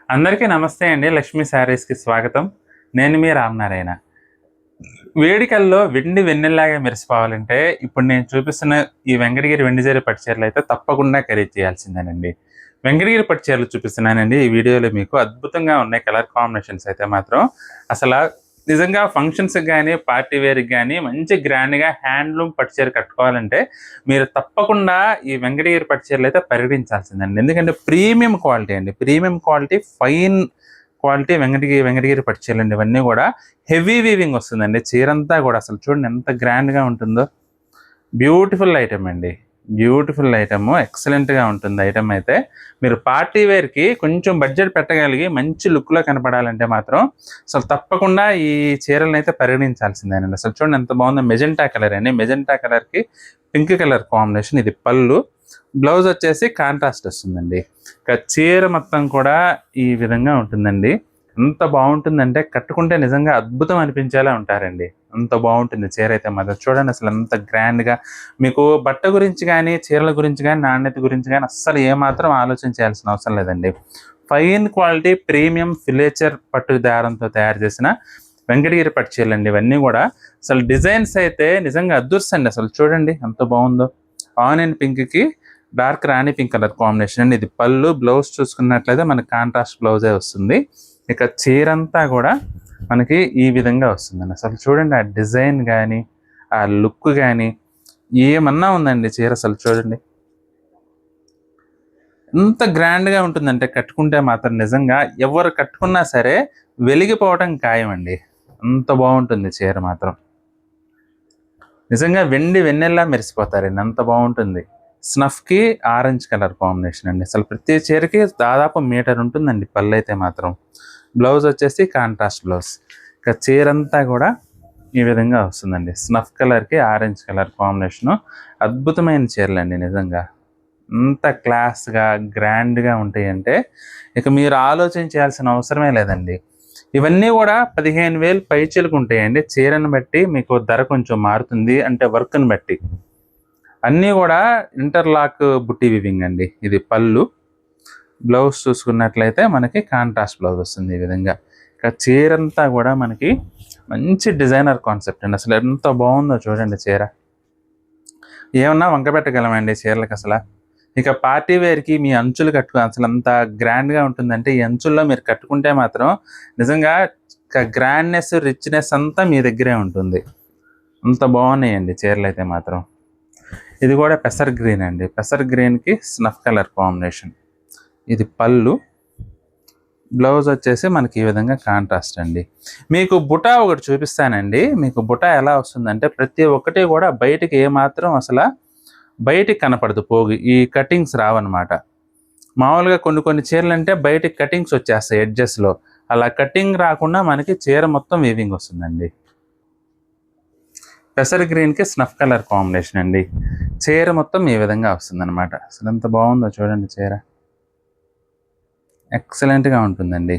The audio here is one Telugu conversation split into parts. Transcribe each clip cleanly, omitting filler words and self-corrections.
అందరికీ నమస్తే అండి. లక్ష్మీ శారీస్‌కి స్వాగతం. నేను మీ రామనారాయణ. వేడుకల్లో వెండి వెన్నెల్లాగా మెరిసిపోవాలంటే ఇప్పుడు నేను చూపిస్తున్న ఈ వెంకటగిరి వెండి జరీ పట్టు చీరలయితే తప్పకుండా ఖరీదు చేయాల్సిందేనండి. వెంకటగిరి పట్టు చీరలు చూపిస్తున్నానండి ఈ వీడియోలో మీకు. అద్భుతంగా ఉన్నాయి కలర్ కాంబినేషన్స్ అయితే మాత్రం. అసలా నిజంగా ఫంక్షన్స్‌కి గాని, పార్టీ వేర్‌కి గాని మంచి గ్రాండ్‌గా హ్యాండ్లూమ్ పట్టు చీర కట్టుకోవాలంటే మీరు తప్పకుండా ఈ వెంకటగిరి పట్టు చీరలయితే పరిగణించాల్సిందండి. ఎందుకంటే ప్రీమియం క్వాలిటీ అండి. Premium quality, fine quality Venkatagiri పట్టు చీరలండి. ఇవన్నీ కూడా హెవీ వీవింగ్ వస్తుందండి. చీరంతా కూడా అసలు చూడండి ఎంత గ్రాండ్‌గా ఉంటుందో. బ్యూటిఫుల్ ఐటెమ్ అండి. Beautiful item. ఎక్సలెంట్‌గా ఉంటుంది ఐటెమ్ అయితే. మీరు పార్టీ వేర్‌కి కొంచెం బడ్జెట్ పెట్టగలిగి మంచి లుక్‌లో కనపడాలంటే మాత్రం అసలు తప్పకుండా ఈ చీరలనైతే పరిగణించాల్సిందేనండి. అసలు చూడండి ఎంత బాగుందో. మెజెంటా కలర్ అండి. మెజెంటా కలర్‌కి పింక్ కలర్ కాంబినేషన్. ఇది పళ్ళు. బ్లౌజ్ వచ్చేసి కాంట్రాస్ట్ వస్తుందండి. ఇక చీర మొత్తం కూడా ఈ విధంగా ఉంటుందండి. ఎంత బాగుంటుందంటే కట్టుకుంటే నిజంగా అద్భుతం అనిపించేలా ఉంటారండి. అంత బాగుంటుంది చీర అయితే మాత్రం. చూడండి అసలు ఎంత గ్రాండ్‌గా మీకు బట్ట గురించి గానీ, చీరల గురించి గానీ, నాణ్యత గురించి గానీ అస్సలు ఏమాత్రం ఆలోచన చేయాల్సిన అవసరం లేదండి. ఫైన్ క్వాలిటీ ప్రీమియం ఫిలేచర్ పట్టు దారంతో తయారు చేసిన వెంకటగిరి పట్టు చీరలండి ఇవన్నీ గూడా. అసలు డిజైన్స్ అయితే నిజంగా అద్దుర్సండి అసలు చూడండి ఎంత బాగుందో. ఆనియన్ పింక్‌కి డార్క్ రాణి పింక్ కలర్ కాంబినేషన్ అండి. ఇది పళ్ళు. బ్లౌజ్ చూసుకున్నట్లయితే మనకి కాంట్రాస్ట్ బ్లౌజే వస్తుంది. ఇక చీరంతా కూడా మనకి ఈ విధంగా వస్తుందండి. అసలు చూడండి ఆ డిజైన్ కానీ, ఆ లుక్ కానీ ఏమన్నా ఉందండి చీర. అసలు చూడండి ఎంత గ్రాండ్‌గా ఉంటుందంటే కట్టుకుంటే మాత్రం నిజంగా ఎవరు కట్టుకున్నా సరే వెలిగిపోవటం ఖాయమండి. అంత బాగుంటుంది చీర మాత్రం. నిజంగా వెండి వెన్నెల్లా మెరిసిపోతారండి. అంత బాగుంటుంది. స్నఫ్‌కి ఆరెంజ్ కలర్ కాంబినేషన్ అండి. అసలు ప్రతి చీరకి దాదాపు మీటర్ ఉంటుందండి పళ్ళైతే మాత్రం. బ్లౌజ్ వచ్చేసి కాంట్రాస్ట్ బ్లౌజ్. ఇక చీరంతా కూడా ఈ విధంగా వస్తుందండి. స్నఫ్ కలర్‌కి ఆరెంజ్ కలర్ కాంబినేషను. అద్భుతమైన చీరలండి నిజంగా. ఎంత క్లాస్‌గా, గ్రాండ్‌గా ఉంటాయంటే ఇక మీరు ఆలోచన చేయాల్సిన అవసరమే లేదండి. ఇవన్నీ కూడా 15,000 పైచిలుకు ఉంటాయండి. చీరను బట్టి మీకు ధర కొంచెం మారుతుంది. అంటే వర్క్‌ని బట్టి. అన్నీ కూడా ఇంటర్లాక్ బుట్టి వీవింగ్ అండి. ఇది పళ్ళు. బ్లౌజ్ చూసుకున్నట్లయితే మనకి కాంట్రాస్ట్ బ్లౌజ్ వస్తుంది ఈ విధంగా. ఇక చీరంతా కూడా మనకి మంచి డిజైనర్ కాన్సెప్ట్ అండి. అసలు ఎంత బాగుందో చూడండి చీర. ఏమన్నా వంకపెట్టగలమండి చీరలకు అసల. ఇక పార్టీ వేర్‌కి మీ అంచులు అసలు అంత గ్రాండ్‌గా ఉంటుందంటే ఈ అంచుల్లో మీరు కట్టుకుంటే మాత్రం నిజంగా గ్రాండ్‌నెస్, రిచ్‌నెస్ అంతా మీ దగ్గరే ఉంటుంది. అంత బాగున్నాయండి చీరలైతే మాత్రం. ఇది కూడా పెసర్ గ్రీన్ అండి. పెసర్ గ్రీన్‌కి స్నఫ్ కలర్ కాంబినేషన్. ఇది పళ్ళు. బ్లౌజ్ వచ్చేసి మనకి ఈ విధంగా కాంట్రాస్ట్ అండి. మీకు బుటా ఒకటి చూపిస్తానండి. మీకు బుటా ఎలా వస్తుందంటే ప్రతి ఒక్కటి కూడా బయటికి ఏమాత్రం బయటికి కనపడదు పోగు. ఈ కటింగ్స్ రావన్నమాట. మామూలుగా కొన్ని చీరలంటే బయటికి కటింగ్స్ వచ్చేస్తాయి ఎడ్జెస్‌లో. అలా కటింగ్ రాకుండా మనకి చీర మొత్తం వీవింగ్ వస్తుందండి. పెసర్ గ్రీన్‌కి స్నఫ్ కలర్ కాంబినేషన్ అండి. చీర మొత్తం ఈ విధంగా వస్తుందన్నమాట. అసలు ఎంత బాగుందో చూడండి చీర. ఎక్సలెంట్‌గా ఉంటుందండి.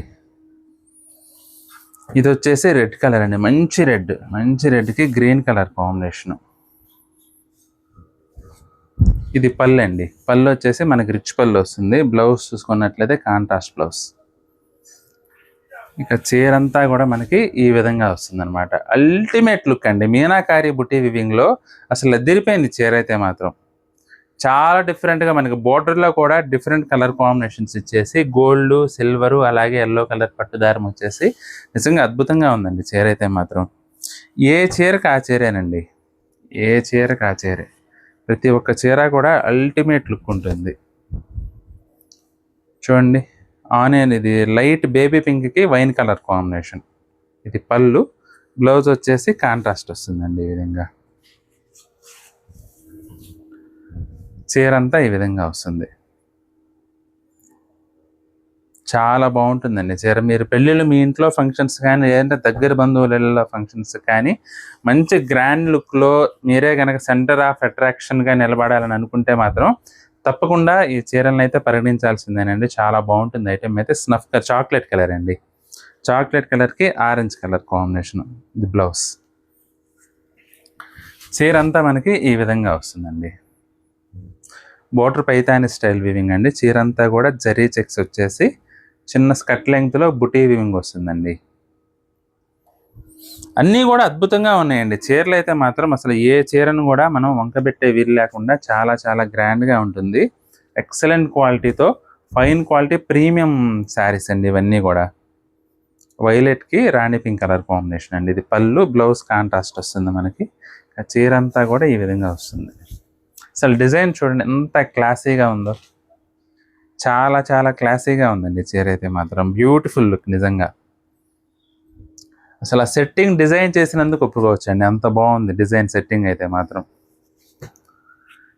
ఇది వచ్చేసి రెడ్ కలర్ అండి. మంచి రెడ్. మంచి రెడ్‌కి గ్రీన్ కలర్ కాంబినేషను. ఇది పళ్ళు అండి. పళ్ళు వచ్చేసి మనకి రిచ్ పళ్ళు వస్తుంది. బ్లౌజ్ చూసుకున్నట్లయితే కాంట్రాస్ట్ బ్లౌజ్. ఇక చీరంతా కూడా మనకి ఈ విధంగా వస్తుందన్నమాట. అల్టిమేట్ లుక్ అండి. మీనాకారి బుట్టి వివింగ్‌లో అసలు అదిరిపోయింది చీర అయితే మాత్రం. చాలా డిఫరెంట్‌గా మనకి బోర్డర్‌లో కూడా డిఫరెంట్ కలర్ కాంబినేషన్స్ ఇచ్చేసి గోల్డ్, సిల్వరు అలాగే యెల్లో కలర్ పట్టు దారం వచ్చేసి నిజంగా అద్భుతంగా ఉందండి చీర అయితే మాత్రం. ఏ చీరకు ఆ చీరేనండి. ఏ చీరకు ఆ చీరే. ప్రతి ఒక్క చీర కూడా అల్టిమేట్ లుక్ ఉంటుంది. చూడండి ఆనియన్ ఇది లైట్ బేబీ పింక్‌కి వైన్ కలర్ కాంబినేషన్. ఇది పళ్ళు. బ్లౌజ్ వచ్చేసి కాంట్రాస్ట్ వస్తుందండి ఈ విధంగా. చీరంతా ఈ విధంగా వస్తుంది. చాలా బాగుంటుందండి చీర. మీరు పెళ్ళిళ్ళు మీ ఇంట్లో ఫంక్షన్స్ కానీ లేదంటే దగ్గర బంధువుల ఫంక్షన్స్ కానీ మంచి గ్రాండ్ లుక్‌లో మీరే గనక సెంటర్ ఆఫ్ అట్రాక్షన్‌గా నిలబడాలని అనుకుంటే మాత్రం తప్పకుండా ఈ చీరలనైతే పరిగణించాల్సిందేనండి. చాలా బాగుంటుంది ఐటెమ్ అయితే. స్నఫ్ చాక్లెట్ కలర్ అండి. చాక్లెట్ కలర్‌కి ఆరెంజ్ కలర్ కాంబినేషన్. ఇది బ్లౌజ్. చీర అంతా మనకి ఈ విధంగా వస్తుందండి. బోర్డర్ పైతాని స్టైల్ వీవింగ్ అండి. చీర అంతా కూడా జరీ చెక్స్ వచ్చేసి చిన్న స్కర్ట్ లెంగ్త్లో బుటీ వివింగ్ వస్తుందండి. అన్నీ కూడా అద్భుతంగా ఉన్నాయండి. చీరలు అయితే మాత్రం అసలు ఏ చీరను కూడా మనం వంకబెట్టే వీలు లేకుండా చాలా చాలా గ్రాండ్గా ఉంటుంది. ఎక్సలెంట్ క్వాలిటీతో ఫైన్ క్వాలిటీ ప్రీమియం శారీస్ అండి ఇవన్నీ కూడా. వైలెట్కి రాణి పింక్ కలర్ కాంబినేషన్ అండి. ఇది పళ్ళు, బ్లౌజ్ కాంట్రాస్ట్ వస్తుంది మనకి. చీర అంతా కూడా ఈ విధంగా వస్తుంది. అసలు డిజైన్ చూడండి ఎంత క్లాసీగా ఉందో, చాలా చాలా క్లాసీగా ఉందండి చీర అయితే మాత్రం. బ్యూటిఫుల్ లుక్ నిజంగా. అసలు ఆ సెట్టింగ్ డిజైన్ చేసినందుకు ఒప్పుకోవచ్చండి, అంత బాగుంది డిజైన్ సెట్టింగ్ అయితే మాత్రం.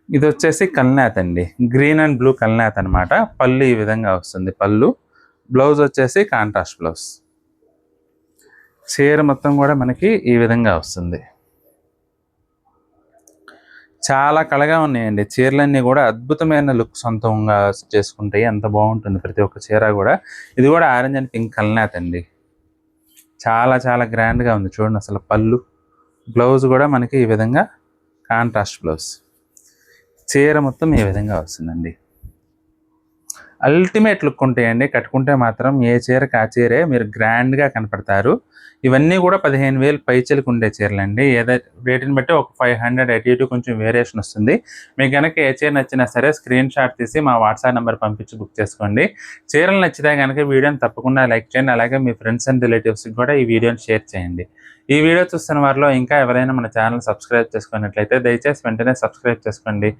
ఇది వచ్చేసి కల్నాథ్ అండి, గ్రీన్ అండ్ బ్లూ కల్నాథ్ అనమాట. పళ్ళు ఈ విధంగా వస్తుంది పళ్ళు, బ్లౌజ్ వచ్చేసి కాంట్రాస్ట్ బ్లౌజ్. చీర మొత్తం కూడా మనకి ఈ విధంగా వస్తుంది. చాలా కళగా ఉన్నాయండి చీరలన్నీ కూడా. అద్భుతమైన లుక్ సొంతంగా చేసుకుంటాయి, ఎంత బాగుంటుంది ప్రతి ఒక్క చీర కూడా. ఇది కూడా ఆరెంజ్ అండ్ పింక్ కల్నాథ్ అండి. చాలా చాలా గ్రాండ్గా ఉంది చూడండి. అసలు పళ్ళు, బ్లౌజ్ కూడా మనకి ఈ విధంగా కాంట్రాస్ట్ బ్లౌజ్. చీర మొత్తం ఈ విధంగా వస్తుందండి. అల్టిమేట్ లుక్ ఉంటాయండి కట్టుకుంటే మాత్రం. ఏ చీరకి ఆ చీరే, మీరు గ్రాండ్గా కనపడతారు. ఇవన్నీ కూడా 15,000 పైచలకు ఉండే చీరలండి. రేటుని బట్టి ఒక 500 అటు ఇటు కొంచెం వేరియేషన్ వస్తుంది. మీకు కనుక ఏ చీర నచ్చినా సరే స్క్రీన్ షాట్ తీసి మా వాట్సాప్ నెంబర్ పంపించి బుక్ చేసుకోండి. చీరలు నచ్చితే కనుక వీడియోని తప్పకుండా లైక్ చేయండి. అలాగే మీ ఫ్రెండ్స్ అండ్ రిలేటివ్స్కి కూడా ఈ వీడియోని షేర్ చేయండి. ఈ వీడియో చూస్తున్న వారిలో ఇంకా ఎవరైనా మన ఛానల్ సబ్స్క్రైబ్ చేసుకున్నట్లయితే దయచేసి వెంటనే సబ్స్క్రైబ్ చేసుకోండి.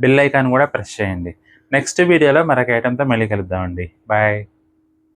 బెల్ ఐకాన్ కూడా ప్రెస్ చేయండి. నెక్స్ట్ వీడియోలో మరొక ఐటెంతో మళ్ళీ కలుద్దామండి. బాయ్.